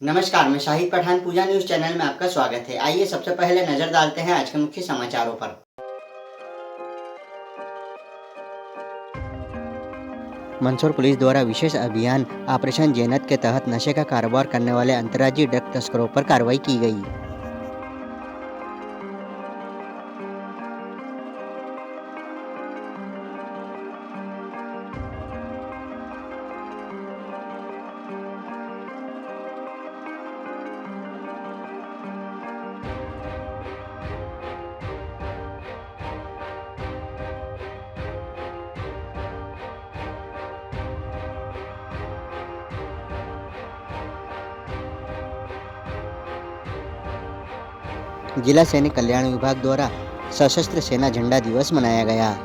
नमस्कार, मैं शाहिद पठान पूजा news channel में आपका स्वागत है। आइए सबसे पहले नजर डालते हैं आज के मुख्य समाचारों पर। मंदसौर पुलिस द्वारा विशेष अभियान ऑपरेशन जैनत के तहत नशे का कारोबार करने वाले अंतर्राज्यीय ड्रग तस्करों पर कार्रवाई की गई। जिला सैनिक कल्याण विभाग द्वारा सशस्त्र सेना झंडा दिवस मनाया गया।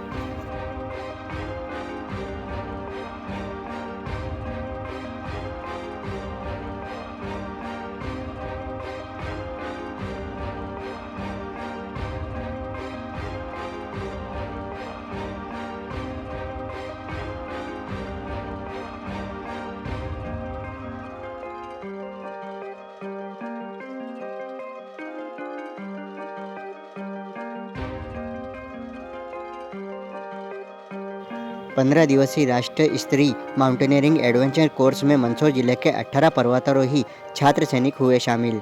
पंद्रह दिवसीय राष्ट्रीय स्तरीय माउंटेनियरिंग एडवेंचर कोर्स में मंदसौर जिले के 18 पर्वतारोही छात्र सैनिक हुए शामिल।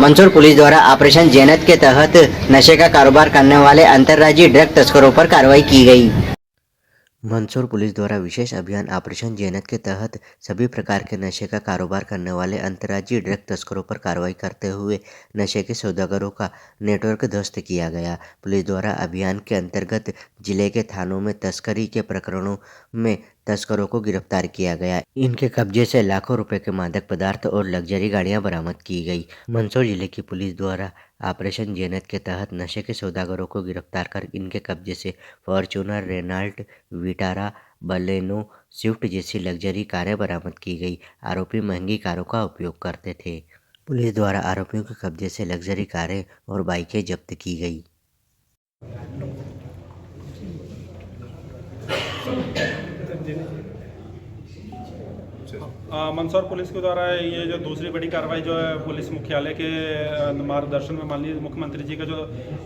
मंदसौर पुलिस द्वारा ऑपरेशन जैनत के तहत नशे का कारोबार करने वाले अंतर्राज्यीय ड्रग तस्करों पर कार्रवाई की गई। मंदसौर पुलिस द्वारा विशेष अभियान ऑपरेशन जैनत के तहत सभी प्रकार के नशे का कारोबार करने वाले अंतर्राज्यीय ड्रग तस्करों पर कार्रवाई करते हुए नशे के सौदागरों का नेटवर्क ध्वस्त किया गया। पुलिस द्वारा अभियान के अंतर्गत जिले के थानों में तस्करी के प्रकरणों में तस्करों को गिरफ्तार किया गया। इनके कब्जे से लाखों रुपए के मादक पदार्थ और लग्जरी गाड़ियां बरामद की गई। मंदसौर जिले की पुलिस द्वारा ऑपरेशन जैनत के तहत नशे के सौदागरों को गिरफ्तार कर इनके कब्जे से Fortuner, Renault, Vitara, Baleno, Swift जैसी लग्जरी कारें बरामद की गई। आरोपी महंगी कारों का उपयोग करते थे। पुलिस द्वारा आरोपियों के कब्जे से लग्जरी कारें और बाइकें जब्त की गई। मंदसौर पुलिस के द्वारा ये जो दूसरी बड़ी कार्रवाई जो है पुलिस मुख्यालय के मार्गदर्शन में माननीय मुख्यमंत्री जी का जो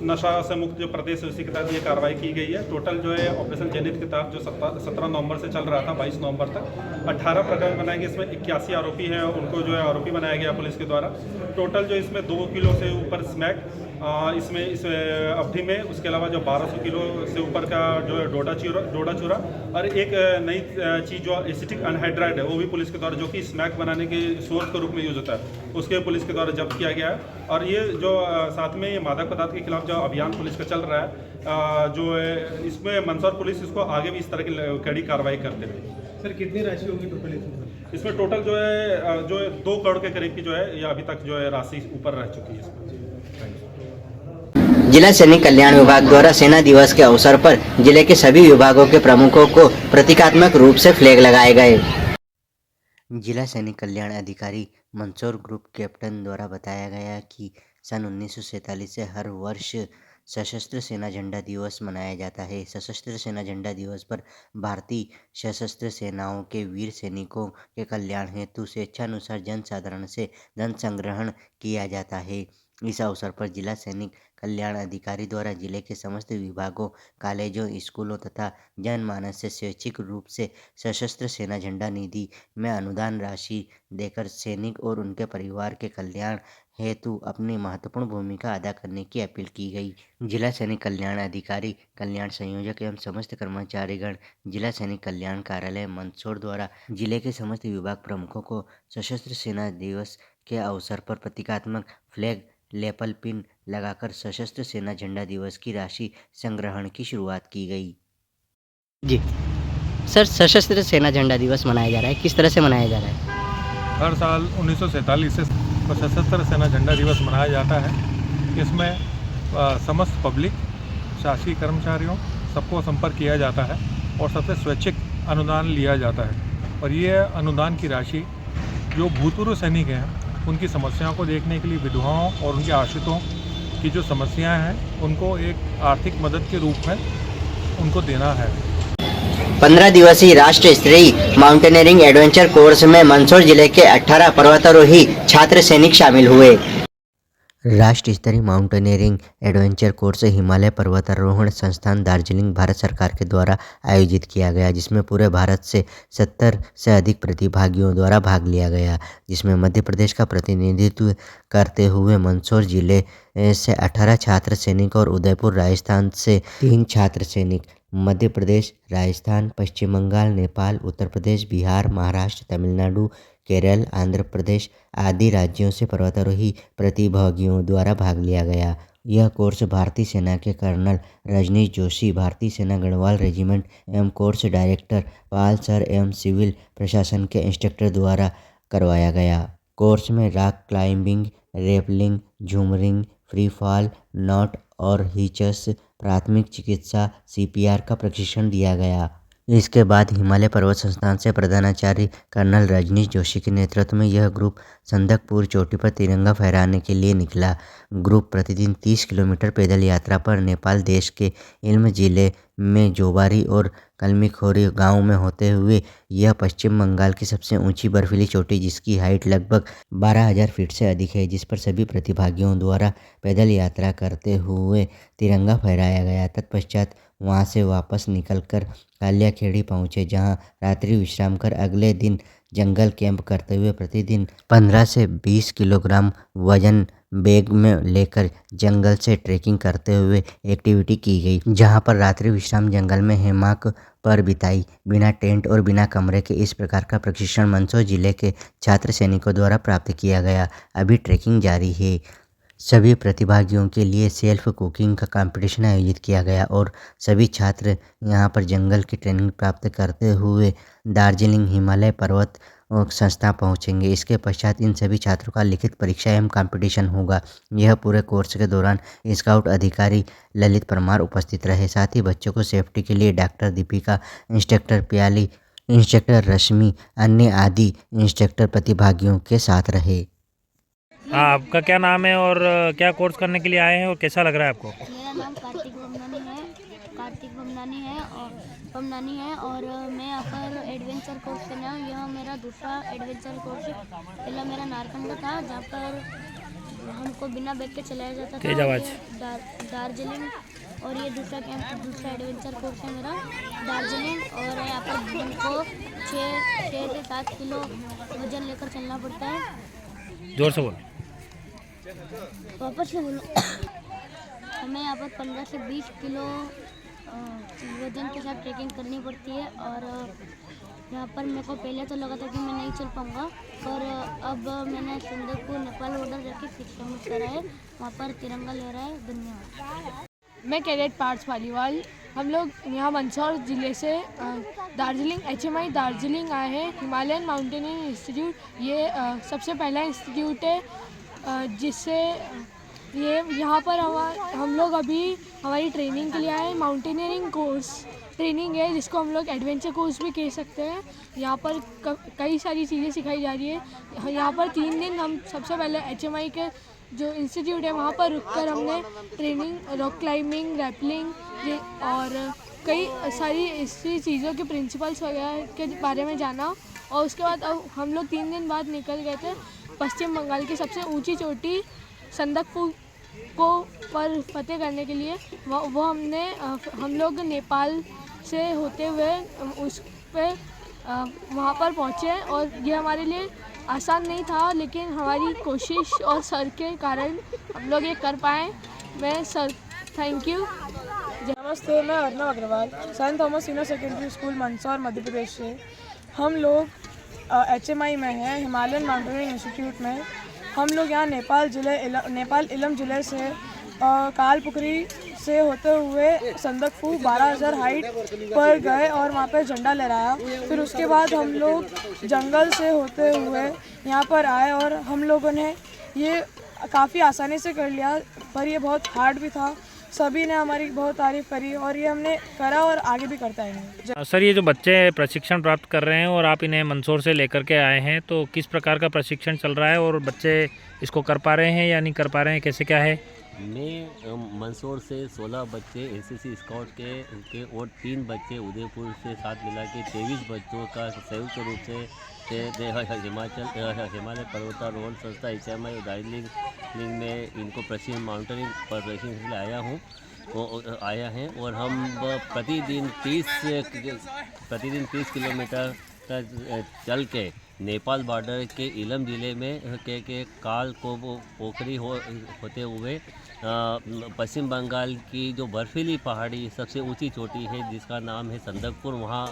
नशा से मुक्त जो प्रदेश है उसी के तहत ये कार्रवाई की गई है। टोटल जो है ऑपरेशन जेनिथ के तहत जो 17 नवंबर से चल रहा था 22 नवंबर तक 18 प्रकरण बनाए गए। इसमें 81 आरोपी हैं, उनको जो है आरोपी बनाया गया पुलिस के द्वारा। टोटल जो इसमें 2 किलो से ऊपर स्मैक इसमें इस अवधि में, उसके अलावा जो 1200 किलो से ऊपर का जो है डोडा चूरा और एक नई चीज़ जो एसिटिक अनहाइड्राइड है वो भी पुलिस के द्वारा, जो कि स्मैक बनाने के सोर्स के रूप में यूज होता है, उसके पुलिस के द्वारा जब्त किया गया है। और ये जो साथ में ये मादक पदार्थ के खिलाफ जो अभियान पुलिस का चल रहा है, जो है इसमें मंदसौर पुलिस इसको आगे भी इस तरह की कड़ी कार्रवाई करते रहे। सर कितनी राशि होगी टोटल इसमें टोटल जो है 2 करोड़ के करीब की जो है या अभी तक जो है राशि ऊपर रह चुकी है इसमें। जिला सैनिक कल्याण विभाग द्वारा सेना दिवस के अवसर पर जिले के सभी विभागों के प्रमुखों को प्रतीकात्मक रूप से फ्लैग लगाए गए। जिला सैनिक कल्याण अधिकारी मंदसौर ग्रुप कैप्टन द्वारा बताया गया कि सन 1947 से हर वर्ष सशस्त्र सेना झंडा दिवस मनाया जाता है। सशस्त्र सेना झंडा दिवस पर भारतीय सशस्त्र सेनाओं के वीर सैनिकों के कल्याण हेतु स्वेच्छानुसार जन साधारण से धन संग्रहण किया जाता है। इस अवसर पर जिला सैनिक कल्याण अधिकारी द्वारा जिले के समस्त विभागों, कॉलेजों, स्कूलों तथा जनमानस से स्वैच्छिक रूप से सशस्त्र सेना झंडा निधि में अनुदान राशि देकर सैनिक और उनके परिवार के कल्याण हेतु अपनी महत्वपूर्ण भूमिका अदा करने की अपील की गई। जिला सैनिक कल्याण अधिकारी, कल्याण संयोजक एवं समस्त कर्मचारीगण जिला सैनिक कल्याण कार्यालय मंदसौर द्वारा जिले के समस्त विभाग प्रमुखों को सशस्त्र सेना दिवस के अवसर पर प्रतीकात्मक फ्लैग लेपल पिन लगाकर सशस्त्र सेना झंडा दिवस की राशि संग्रहण की शुरुआत की गई। जी सर, सशस्त्र सेना झंडा दिवस मनाया जा रहा है, किस तरह से मनाया जा रहा है? हर साल 1947 से सशस्त्र सेना झंडा दिवस मनाया जाता है। इसमें समस्त पब्लिक, शासकीय कर्मचारियों सबको संपर्क किया जाता है और सबसे स्वैच्छिक अनुदान लिया जाता है। और ये अनुदान की राशि जो भूतपूर्व सैनिक हैं उनकी समस्याओं को देखने के लिए विधवाओं और उनके आश्रितों की जो समस्याएं हैं उनको एक आर्थिक मदद के रूप में उनको देना है। 15 दिवसीय राष्ट्रीय स्तरीय माउंटेनियरिंग एडवेंचर कोर्स में मंदसौर जिले के 18 पर्वतारोही छात्र सैनिक शामिल हुए। राष्ट्रीय स्तरीय माउंटेनियरिंग एडवेंचर कोर्स हिमालय पर्वतारोहण संस्थान दार्जिलिंग भारत सरकार के द्वारा आयोजित किया गया, जिसमें पूरे भारत से 70 से अधिक प्रतिभागियों द्वारा भाग लिया गया, जिसमें मध्य प्रदेश का प्रतिनिधित्व करते हुए मंदसौर जिले से 18 छात्र सैनिक और उदयपुर राजस्थान से 3 छात्र सैनिक, मध्य प्रदेश, राजस्थान, पश्चिम बंगाल, नेपाल, उत्तर प्रदेश, बिहार, महाराष्ट्र, तमिलनाडु, केरल, आंध्र प्रदेश आदि राज्यों से पर्वतारोही प्रतिभागियों द्वारा भाग लिया गया। यह कोर्स भारतीय सेना के कर्नल रजनीश जोशी, भारतीय सेना गढ़वाल रेजिमेंट एवं कोर्स डायरेक्टर पाल सर एवं सिविल प्रशासन के इंस्ट्रक्टर द्वारा करवाया गया। कोर्स में rock climbing, rappelling, jumaring, free fall, knot और हिचस, प्राथमिक चिकित्सा, CPR का प्रशिक्षण दिया गया। इसके बाद हिमालय पर्वत संस्थान से प्रधानाचार्य कर्नल रजनीश जोशी के नेतृत्व में यह ग्रुप संदकपुर चोटी पर तिरंगा फहराने के लिए निकला। ग्रुप प्रतिदिन 30 किलोमीटर पैदल यात्रा पर नेपाल देश के इल्म जिले में जोबारी और कलमीखोरी गांव में होते हुए यह पश्चिम बंगाल की सबसे ऊंची बर्फीली चोटी, जिसकी हाइट लगभग 12,000 फीट से अधिक है, जिस पर सभी प्रतिभागियों द्वारा पैदल यात्रा करते हुए तिरंगा फहराया गया। तत्पश्चात वहां से वापस निकलकर कालियाखेड़ी पहुंचे, जहां रात्रि विश्राम कर अगले दिन जंगल कैंप करते हुए प्रतिदिन 15 से 20 किलोग्राम वजन बैग में लेकर जंगल से ट्रैकिंग करते हुए एक्टिविटी की गई, जहां पर रात्रि विश्राम जंगल में हैमॉक पर बिताई, बिना टेंट और बिना कमरे के। इस प्रकार का प्रशिक्षण मंदसौर जिले के छात्र सैनिकों द्वारा प्राप्त किया गया। अभी ट्रैकिंग जारी है। सभी प्रतिभागियों के लिए सेल्फ कुकिंग का कंपटीशन आयोजित किया गया और सभी छात्र यहां पर जंगल की ट्रेनिंग प्राप्त करते हुए दार्जिलिंग हिमालय पर्वत संस्था पहुंचेंगे। इसके पश्चात इन सभी छात्रों का लिखित परीक्षा एवं कंपटीशन होगा। यह पूरे कोर्स के दौरान स्काउट अधिकारी ललित परमार उपस्थित रहे। साथ ही बच्चों को सेफ्टी के लिए डॉक्टर दीपिका, इंस्ट्रक्टर प्याली, इंस्ट्रक्टर रश्मि, अन्य आदि इंस्ट्रक्टर प्रतिभागियों के साथ रहे। हाँ, आपका क्या नाम है और क्या कोर्स करने के लिए आए हैं और कैसा लग रहा है आपको? मेरा नाम कार्तिक बमनानी है और मैं यहाँ पर एडवेंचर कोर्स करने आया हूँ। यह मेरा दूसरा एडवेंचर कोर्स है। पहला मेरा नारकंड था, जहाँ पर हमको बिना बैग के चलाया जाता था। दार्जिलिंग और ये दूसरा एडवेंचर कोर्स है मेरा दार्जिलिंग। और यहाँ पर हमको 6 से 7 किलो वजन लेकर चलना पड़ता है। जोर से बोलो। वापस से बोलो। हमें यहाँ पर 15 से 20 किलो वजन के साथ ट्रैकिंग करनी पड़ती है। और यहाँ पर मेरे को पहले तो लगा था कि मैं नहीं चल पाऊँगा, पर अब मैंने संदकपुर नेपाल बॉर्डर जाके 6 किलोमीटर करा है, वहाँ पर तिरंगा ले रहा है। धन्यवाद। मैं कैडेट पार्थ पालीवाल। हम लोग यहाँ मंदसौर ज़िले से दार्जिलिंग HMI दार्जिलिंग आए हैं। हिमालयन माउंटेनियरिंग इंस्टीट्यूट ये सबसे पहला इंस्टीट्यूट है जिससे ये यहाँ पर हम लोग अभी हमारी ट्रेनिंग के लिए आए हैं। माउंटेनियरिंग कोर्स ट्रेनिंग है जिसको हम लोग एडवेंचर कोर्स भी कह सकते हैं। यहाँ पर कई सारी चीज़ें सिखाई जा रही है। यहाँ पर 3 दिन हम सबसे पहले HMI के जो इंस्टीट्यूट है वहाँ पर रुककर हमने ट्रेनिंग रॉक क्लाइंबिंग, रैपलिंग और कई सारी ऐसी चीज़ों के प्रिंसिपल्स वगैरह के बारे में जाना। और उसके बाद अब हम लोग 3 दिन बाद निकल गए थे पश्चिम बंगाल की सबसे ऊंची चोटी संदकपुर को पर फतेह करने के लिए। वो हम लोग नेपाल से होते हुए उस पर वहाँ पर पहुँचे और ये हमारे लिए आसान नहीं था, लेकिन हमारी कोशिश और सर के कारण हम लोग ये कर पाए। मैं सर थैंक यू। नमस्ते, मैं Arnav Agarwal Saint Thomas senior secondary school Mandsaur Madhya Pradesh से। हम लोग HMI में हैं, हिमालयन माउंटेनियरिंग इंस्टीट्यूट में। हम लोग यहाँ नेपाल इलम ज़िले से कालपुकरी से होते हुए संदकफू 12,000 हाइट पर गए और वहाँ पर झंडा लहराया। फिर उसके बाद हम लोग जंगल से होते हुए यहाँ पर आए और हम लोगों ने ये काफ़ी आसानी से कर लिया, पर ये बहुत हार्ड भी था। सभी ने हमारी बहुत तारीफ़ करी और ये हमने करा और आगे भी करते रहेंगे। सर, ये जो बच्चे प्रशिक्षण प्राप्त कर रहे हैं और आप इन्हें मंदसौर से लेकर के आए हैं, तो किस प्रकार का प्रशिक्षण चल रहा है और बच्चे इसको कर पा रहे हैं या नहीं कर पा रहे हैं, कैसे क्या है? मैं मंदसौर से 16 बच्चे SSC स्काउट के और 3 बच्चे उदयपुर से साथ मिला के 23 बच्चों का संयुक्त रूप से हिमालय पर्वतारोहण संस्था HMI दार्जिलिंग में इनको प्रशिक्षण माउंटेनिंग पर प्रशिक्षण के लिए आया हैं और हम प्रतिदिन 30 किलोमीटर चल के नेपाल बॉर्डर के इलम ज़िले में के काल को पोखरी होते हुए पश्चिम बंगाल की जो बर्फीली पहाड़ी सबसे ऊंची चोटी है जिसका नाम है संदकपुर, वहाँ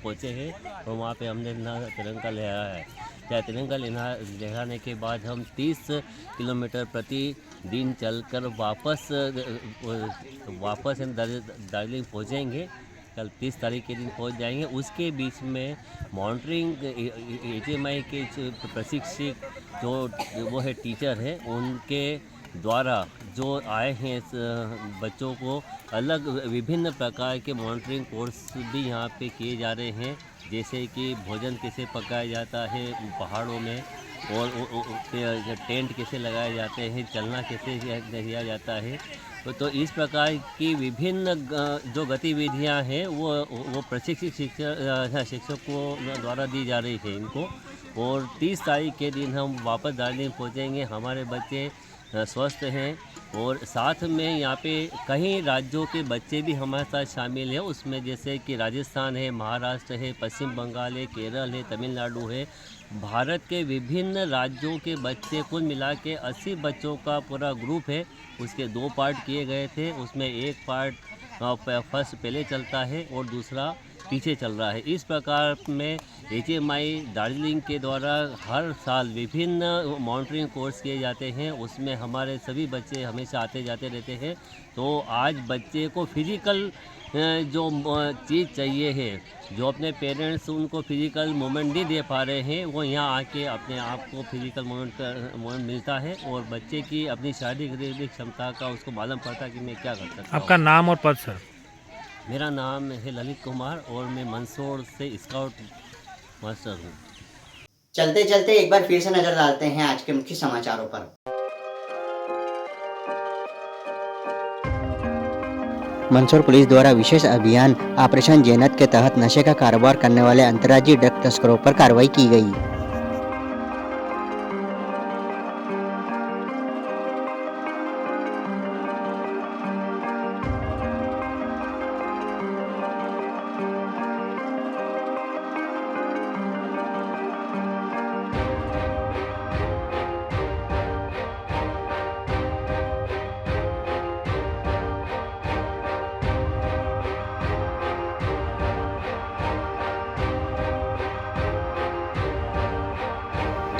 पहुँचे हैं और वहाँ पे हमने तिरंगा लहराया है। तिरंगा लहराने के बाद हम 30 किलोमीटर प्रतिदिन चलकर वापस हम दार्जिलिंग पहुँचेंगे। कल 30 तारीख के दिन पहुंच जाएंगे। उसके बीच में मॉनिटरिंग HMI के प्रशिक्षक जो वो है टीचर है, उनके द्वारा जो आए हैं बच्चों को अलग विभिन्न प्रकार के मॉनिटरिंग कोर्स भी यहाँ पे किए जा रहे हैं, जैसे कि भोजन कैसे पकाया जाता है पहाड़ों में और टेंट कैसे लगाए जाते हैं, चलना कैसे किया जाता है। तो इस प्रकार की विभिन्न जो गतिविधियां हैं वो प्रशिक्षक शिक्षकों द्वारा दी जा रही है इनको। और 30 तारीख के दिन हम वापस दार्जिलिंग पहुंचेंगे। हमारे बच्चे स्वस्थ हैं और साथ में यहाँ पे कई राज्यों के बच्चे भी हमारे साथ शामिल हैं, उसमें जैसे कि राजस्थान है, महाराष्ट्र है, पश्चिम बंगाल है, केरल है, तमिलनाडु है। भारत के विभिन्न राज्यों के बच्चे कुल मिला के 80 बच्चों का पूरा ग्रुप है। उसके 2 पार्ट किए गए थे, उसमें एक पार्ट फर्स्ट पहले चलता है और दूसरा पीछे चल रहा है। इस प्रकार में HMI दार्जिलिंग के द्वारा हर साल विभिन्न मॉनिटरिंग कोर्स किए जाते हैं, उसमें हमारे सभी बच्चे हमेशा आते जाते रहते हैं। तो आज बच्चे को फिजिकल जो चीज़ चाहिए है, जो अपने पेरेंट्स उनको फिजिकल मूवमेंट नहीं दे पा रहे हैं, वो यहाँ आके अपने आप को फिजिकल मूवमेंट मिलता है और बच्चे की अपनी शारीरिक क्षमता का उसको मालूम पड़ता है कि मैं क्या कर सकता हूँ। आपका नाम और पद सर? मेरा नाम है ललित कुमार और मैं मंदसौर से स्काउट मास्टर हूँ। चलते चलते एक बार फिर से नजर डालते हैं आज के मुख्य समाचारों पर। मंदसौर पुलिस द्वारा विशेष अभियान ऑपरेशन जेनत के तहत नशे का कारोबार करने वाले अंतर्राज्यीय ड्रग तस्करों पर कार्रवाई की गई।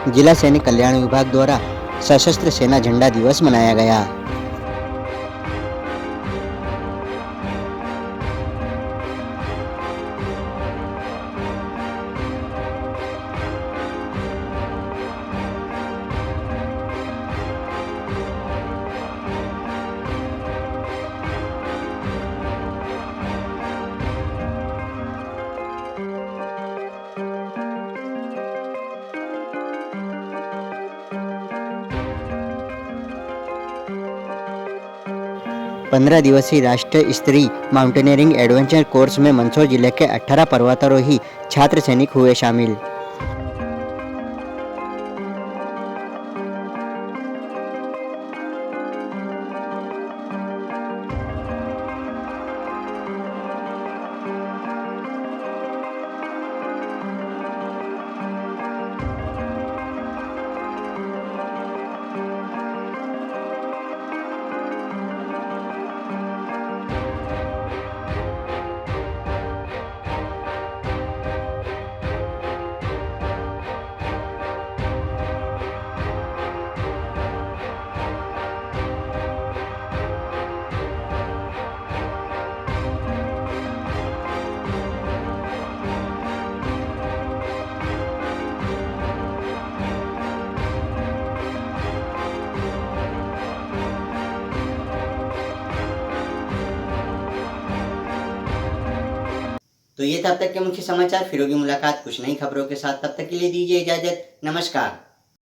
जिला सैनिक कल्याण विभाग द्वारा सशस्त्र सेना झंडा दिवस मनाया गया। पंद्रह दिवसीय राष्ट्रीय स्तरीय माउंटेनियरिंग एडवेंचर कोर्स में मंदसौर जिले के 18 पर्वतारोही छात्र सैनिक हुए शामिल। तो ये था अब तक के मुख्य समाचार। फिर होगी मुलाकात कुछ नई खबरों के साथ, तब तक के लिए दीजिए इजाजत। नमस्कार।